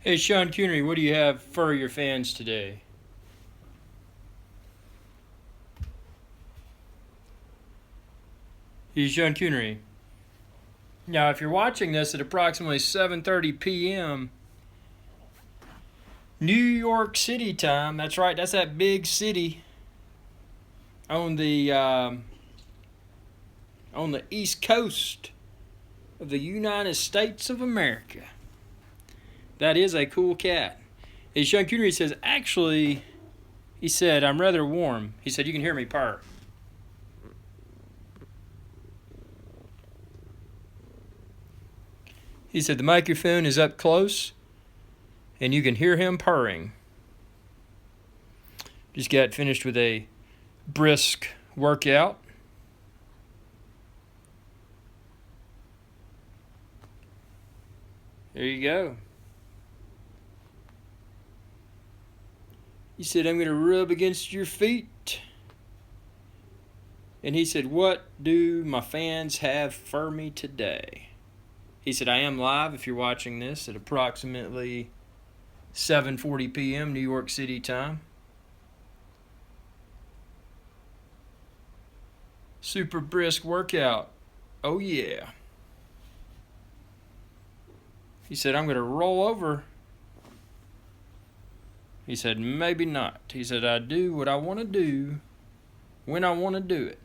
Hey, Sean Coonery, what do you have for your fans today? He's Sean Coonery. Now, if you're watching this at approximately 7:30 p.m. New York City time, that's right, that's that big city on the East Coast of the United States of America. That is a cool cat. Hey, Sean Coonery says, actually, he said, I'm rather warm. He said, you can hear me purr. He said, the microphone is up close and you can hear him purring. Just got finished with a brisk workout. There you go. He said, I'm going to rub against your feet. And he said, what do my fans have for me today? He said, I am live if you're watching this at approximately 7:40 p.m. New York City time. Super brisk workout. Oh, yeah. He said, I'm going to roll over. He said, maybe not. He said, I do what I want to do when I want to do it.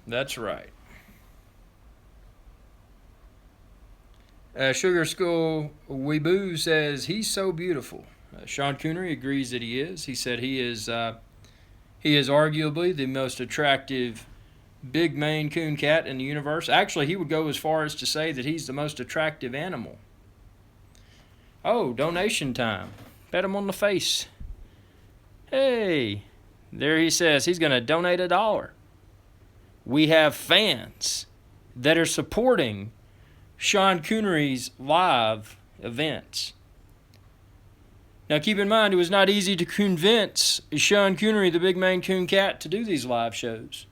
That's right. Sugar Skull Weeboo says he's so beautiful. Sean Coonery agrees that he is. He said he is arguably the most attractive big Maine Coon cat in the universe. Actually, he would go as far as to say that he's the most attractive animal. Oh, donation time. Pat him on the face. Hey, there he says he's going to donate $1. We have fans that are supporting Sean Coonery's live events. Now, keep in mind, it was not easy to convince Sean Coonery, the big Maine Coon cat, to do these live shows.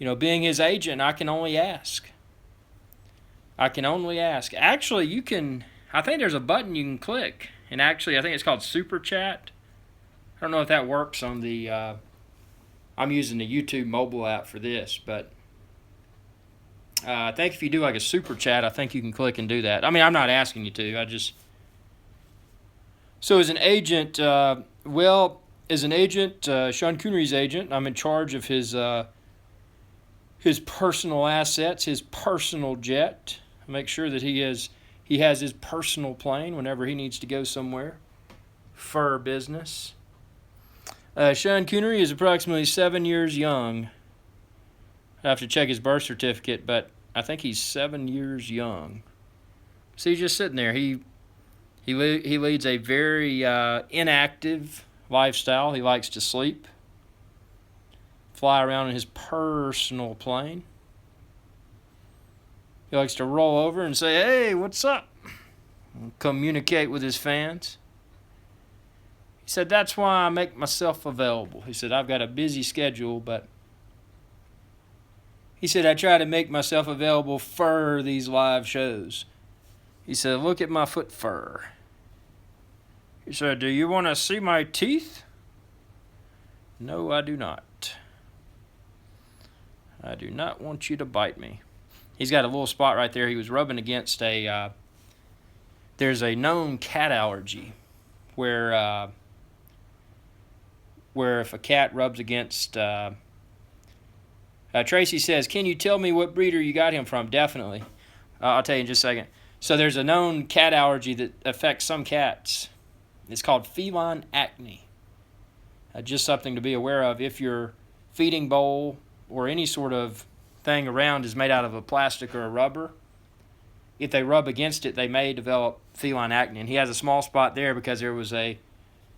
You know, being his agent, I can only ask. Actually, I think there's a button you can click. And actually, I think it's called Super Chat. I don't know if that works on I'm using the YouTube mobile app for this, but I think if you do like a Super Chat, I think you can click and do that. I mean, I'm not asking you to. So as an agent, Sean Coonery's agent, I'm in charge of his personal assets, his personal jet. I make sure that he has his personal plane whenever he needs to go somewhere for business. Sean Coonery is approximately 7 years young. I have to check his birth certificate, but I think he's 7 years young. So he's just sitting there. He leads a very inactive lifestyle. He likes to sleep, fly around in his personal plane. He likes to roll over and say, hey, what's up? And communicate with his fans. He said, that's why I make myself available. He said, I've got a busy schedule, but he said, I try to make myself available for these live shows. He said, look at my foot fur. He said, do you want to see my teeth? No, I do not. I do not want you to bite me. He's got a little spot right there. He was rubbing against there's a known cat allergy where if a cat rubs against... Tracy says, can you tell me what breeder you got him from? Definitely. I'll tell you in just a second. So there's a known cat allergy that affects some cats. It's called feline acne. Just something to be aware of. If your feeding bowl or any sort of thing around is made out of a plastic or a rubber, if they rub against it, they may develop feline acne. And he has a small spot there because there was a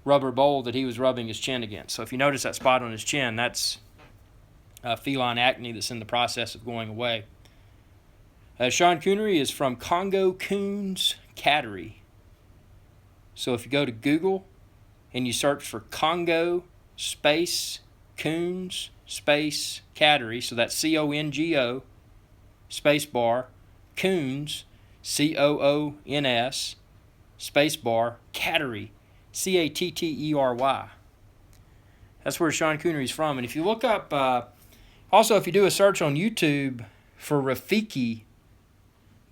rubber bowl that he was rubbing his chin against. So if you notice that spot on his chin, that's feline acne that's in the process of going away. Sean Coonery is from Congo Coons Cattery. So if you go to Google and you search for Congo space Coons space Cattery, so that's CONGO space bar Coons Coons, spacebar, Cattery, Cattery. That's where Sean Coonery's from. And if you look up, also if you do a search on YouTube for Rafiki,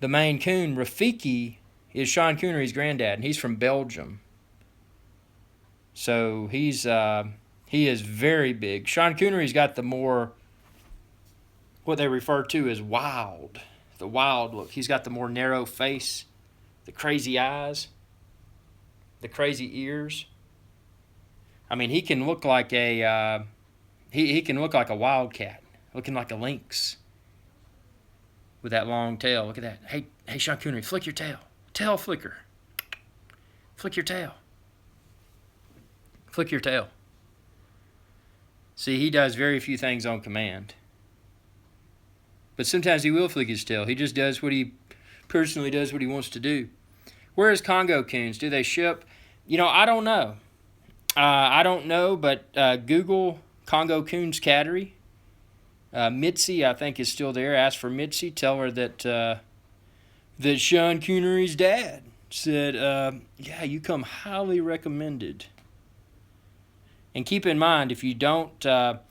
the Maine Coon, Rafiki is Sean Coonery's granddad, and he's from Belgium. So he is very big. Sean Coonery's got the more, what they refer to as the wild look. He's got the more narrow face, the crazy eyes, the crazy ears. I mean, he can look like a he can look like a wildcat, looking like a lynx with that long tail. Look at that. Hey, Sean Coonery, flick your tail. Tail flicker. Flick your tail. Flick your tail. See, he does very few things on command. But sometimes he will flick his tail. He just does what he personally does what he wants to do. Where is Congo coons? Do they ship? I don't know. But Google Congo coons cattery. Mitzi, I think, is still there. Ask for Mitzi. Tell her that Sean Coonery's dad said, yeah, you come highly recommended. And keep in mind, if you don't know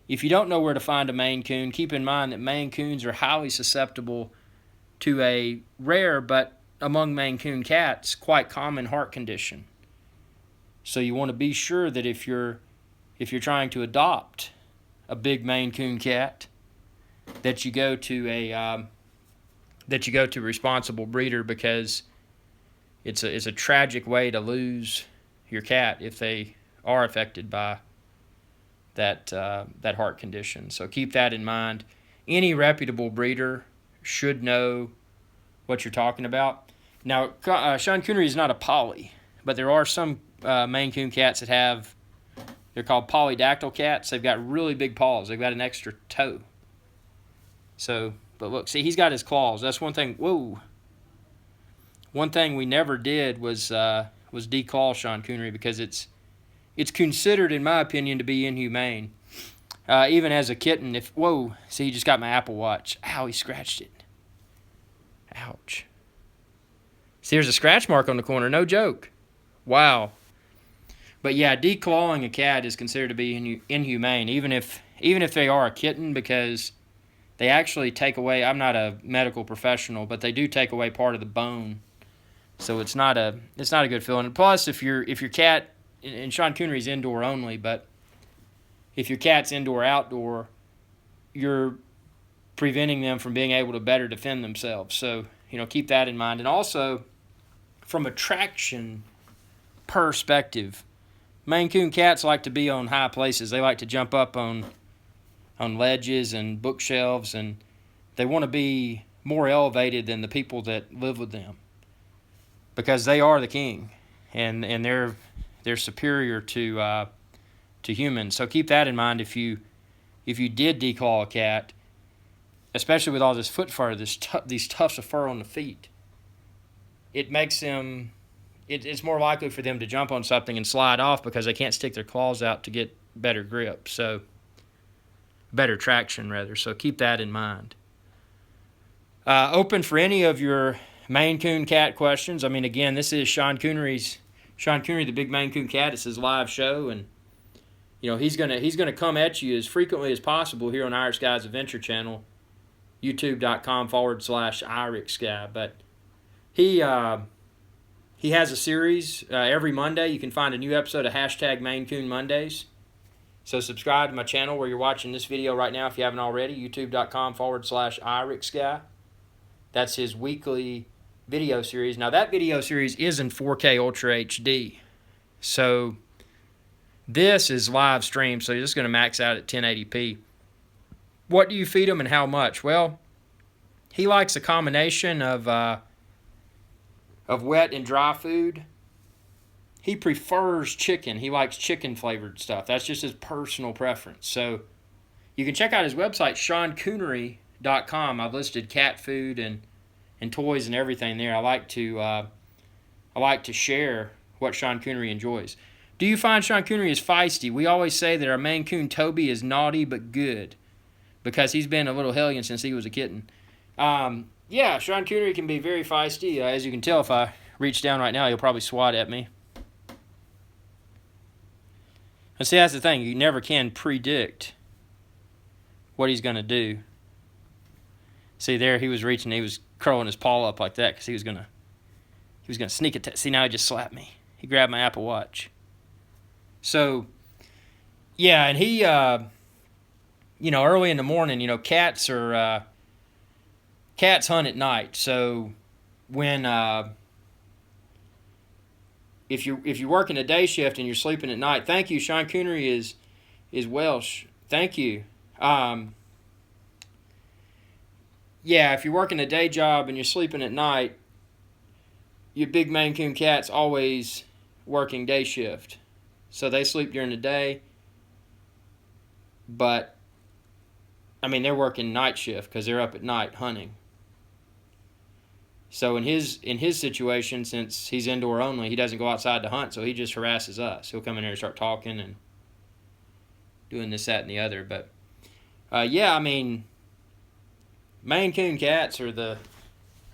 where to find a Maine Coon, keep in mind that Maine Coons are highly susceptible to a rare, but among Maine Coon cats, quite common heart condition. So you want to be sure that if you're trying to adopt a big Maine Coon cat, that you go to a responsible breeder, because it's a tragic way to lose your cat if they are affected by that heart condition. So keep that in mind. Any reputable breeder should know what you're talking about. Now, Sean Coonery is not a poly, but there are some Maine Coon cats that have, they're called polydactyl cats. They've got really big paws. They've got an extra toe. So, but look, see, he's got his claws. That's one thing. Whoa. One thing we never did was declaw Sean Coonery, because it's considered, in my opinion, to be inhumane. Even as a kitten, see, he just got my Apple Watch. Ow, he scratched it. Ouch. See, there's a scratch mark on the corner, no joke. Wow. But yeah, declawing a cat is considered to be inhumane, even if they are a kitten, because they actually take away, I'm not a medical professional, but they do take away part of the bone. So it's not a good feeling. And plus, if your cat, and Sean Coonery's indoor only, but if your cat's indoor-outdoor, you're preventing them from being able to better defend themselves. So, keep that in mind. And also, from a traction perspective, Maine Coon cats like to be on high places. They like to jump up on ledges and bookshelves, and they want to be more elevated than the people that live with them, because they are the king, and they're superior to humans. So keep that in mind if you did declaw a cat, especially with all this foot fur, these tufts of fur on the feet. It makes them, it's more likely for them to jump on something and slide off, because they can't stick their claws out to get better grip. So better traction, rather. So keep that in mind. Open for any of your Maine Coon cat questions. I mean, again, this is Sean Coonery, the Big Maine Coon Cat. It's his live show, and he's gonna come at you as frequently as possible here on Irish Guy's Adventure Channel, youtube.com/IrixGuy. But he has a series every Monday. You can find a new episode of #Maine Coon Mondays. So subscribe to my channel where you're watching this video right now if you haven't already, youtube.com/IrixGuy. That's his weekly video series. Now, that video series is in 4K Ultra HD. So this is live stream, so you're just going to max out at 1080p. What do you feed him and how much? Well, he likes a combination of wet and dry food. He prefers chicken. He likes chicken-flavored stuff. That's just his personal preference. So you can check out his website, SeanCoonery.com. I've listed cat food and toys and everything there. I like to share what Sean Coonery enjoys. Do you find Sean Coonery is feisty? We always say that our Maine Coon Toby is naughty but good, because he's been a little hellion since he was a kitten. Yeah, Sean Coonery can be very feisty. As you can tell, if I reach down right now, he'll probably swat at me. And see, that's the thing. You never can predict what he's going to do. See, there he was reaching. He was curling his paw up like that because he was gonna sneak attack. See, now he just slapped me. He grabbed my Apple Watch. So, yeah, and he, early in the morning, cats hunt at night. So, when if you're working a day shift and you're sleeping at night, thank you. Sean Coonery is Welsh. Thank you. Yeah, if you're working a day job and you're sleeping at night, your big Maine Coon cat's always working day shift. So they sleep during the day, but, they're working night shift because they're up at night hunting. So in his situation, since he's indoor only, he doesn't go outside to hunt, so he just harasses us. He'll come in here and start talking and doing this, that, and the other. But, Maine Coon cats are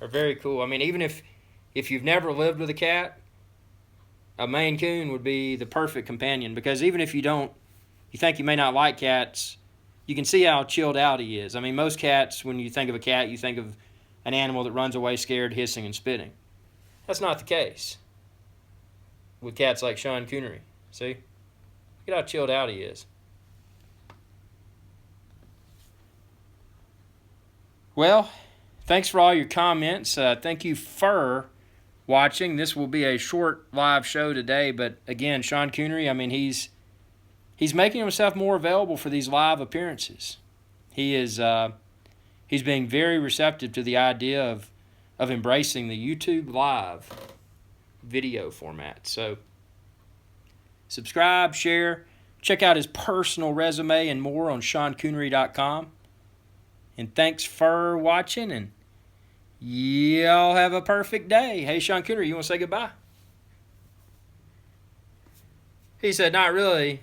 very cool. Even if you've never lived with a cat, a Maine Coon would be the perfect companion, because even if you think you may not like cats, you can see how chilled out he is. Most cats, when you think of a cat, you think of an animal that runs away scared, hissing, and spitting. That's not the case with cats like Sean Coonery. See? Look at how chilled out he is. Well, thanks for all your comments. Thank you for watching. This will be a short live show today, but again, Sean Coonery, he's making himself more available for these live appearances. He's being very receptive to the idea of embracing the YouTube live video format. So subscribe, share, check out his personal resume and more on SeanCoonery.com. And thanks for watching, and y'all have a perfect day. Hey, Sean Coonery, you want to say goodbye? He said, not really.